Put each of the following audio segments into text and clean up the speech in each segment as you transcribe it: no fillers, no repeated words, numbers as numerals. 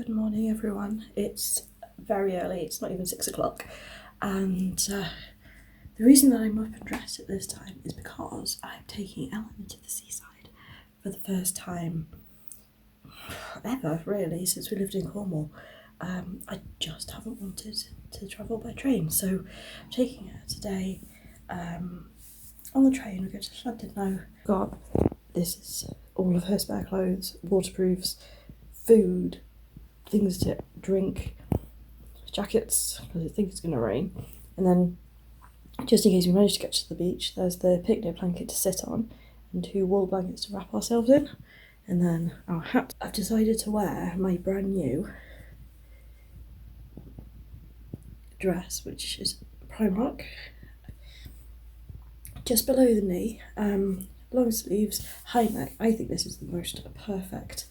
Good morning everyone. It's very early, it's not even 6 o'clock, and the reason that I'm up and dressed at this time is because I'm taking Ellen to the seaside for the first time ever, really, since we lived in Cornwall. I just haven't wanted to travel by train, so I'm taking her today on the train. We're going to Llandudno. This is all of her spare clothes, waterproofs, food, things to drink, jackets, because I think it's going to rain, and then just in case we manage to get to the beach, there's the picnic blanket to sit on and 2 wool blankets to wrap ourselves in, and then our hat. I've decided to wear my brand new dress, which is Primark, just below the knee, long sleeves, high neck. I think this is the most perfect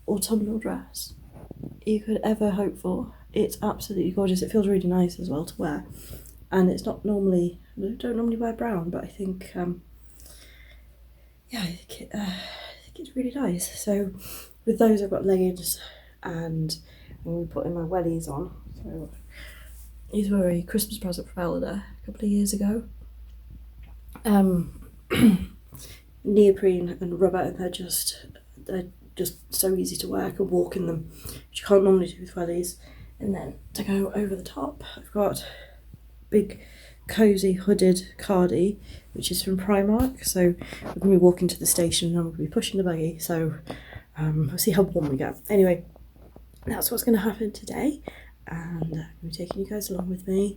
autumnal dress you could ever hope for. It's absolutely gorgeous. It feels really nice as well to wear, and it's not normally, I don't normally wear brown, but I think I think it's really nice. So with those I've got leggings, and I'm going to be putting my wellies on. So these were a Christmas present from Elder a couple of years ago. Neoprene and rubber, and they're just so easy to wear. I can walk in them, which you can't normally do with wellies. And then to go over the top, I've got big cosy hooded cardi, which is from Primark. So we're going to be walking to the station and I'm going to be pushing the buggy, so we'll see how warm we get. Anyway, that's what's going to happen today, and I'm going to be taking you guys along with me,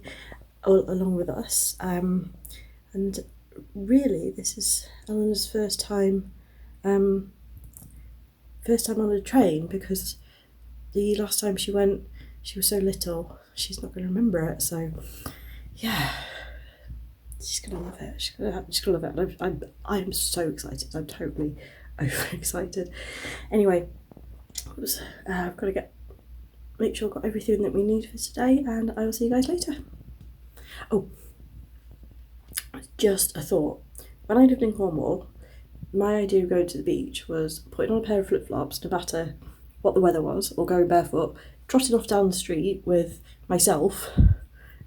along with us. And really, this is Eleanor's first time on a train, because the last time she went, she was so little, she's not going to remember it. So yeah, she's going to love it. She's going to love it. And I'm so excited. I'm totally overexcited. Anyway, I've got to make sure I've got everything that we need for today, and I will see you guys later. Oh, just a thought. When I lived in Cornwall, my idea of going to the beach was putting on a pair of flip-flops, no matter what the weather was, or going barefoot, trotting off down the street with myself,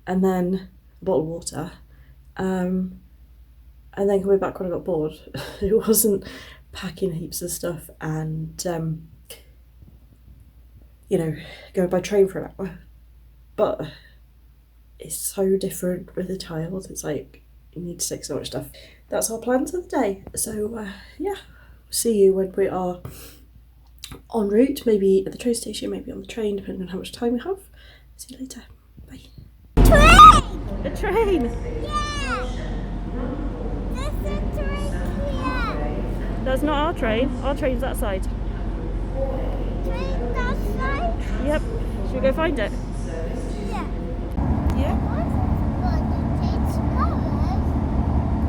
and then a bottle of water, and then coming back when I got bored. It wasn't packing heaps of stuff and, going by train for an hour. But it's so different with a child. It's like, you need to take so much stuff. That's our plans for the day. So yeah, see you when we are en route, maybe at the train station, maybe on the train, depending on how much time we have. See you later. Bye. Train! A train! Yeah! There's a train here! That's not our train. Our train's that side. Train that side? Yep. Should we go find it? Yeah. Yeah? But it takes hours.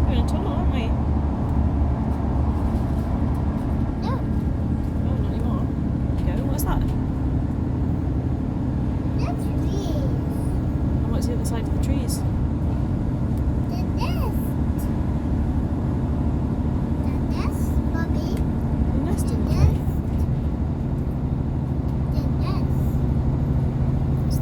We're in a tunnel, aren't we? No. Oh, not anymore. Go. What's that? That's trees. And what's the other side of the trees? The nest. The nest, Bobby. The nest The in the nest. tree. The nest.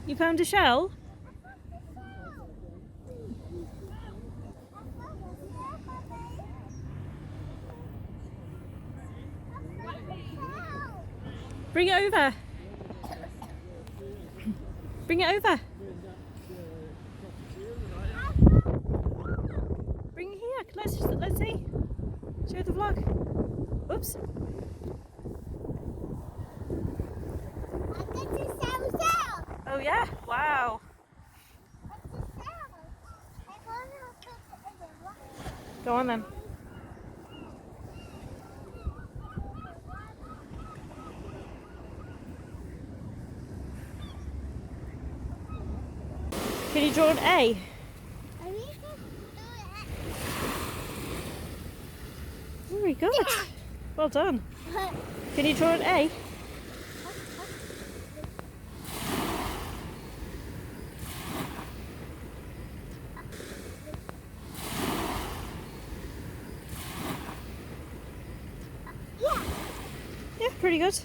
You found a shell? Bring it over. Bring it over. Bring it here. Let's see. Show the vlog. Oops. Oh yeah. Wow. Go on then. Can you draw an A? Very good. Well done. Can you draw an A? Yeah, pretty good.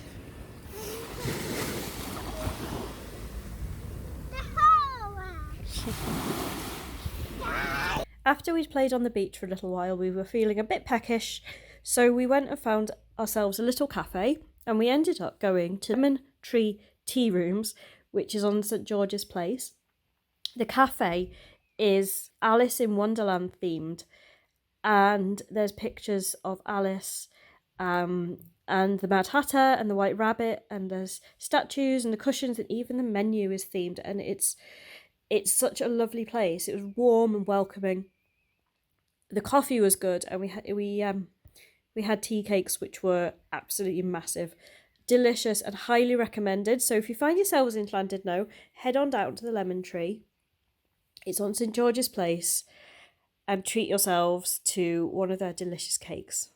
After we'd played on the beach for a little while, we were feeling a bit peckish, so we went and found ourselves a little cafe, and we ended up going to Lemon Tree Tea Rooms, which is on St George's Place. The cafe is Alice in Wonderland themed, and there's pictures of Alice and the Mad Hatter and the White Rabbit, and there's statues and the cushions, and even the menu is themed, and it's such a lovely place. It was warm and welcoming. The coffee was good, and we had tea cakes which were absolutely massive, delicious, and highly recommended. So if you find yourselves in Llandudno, head on down to the Lemon Tree. It's on St George's Place, and treat yourselves to one of their delicious cakes.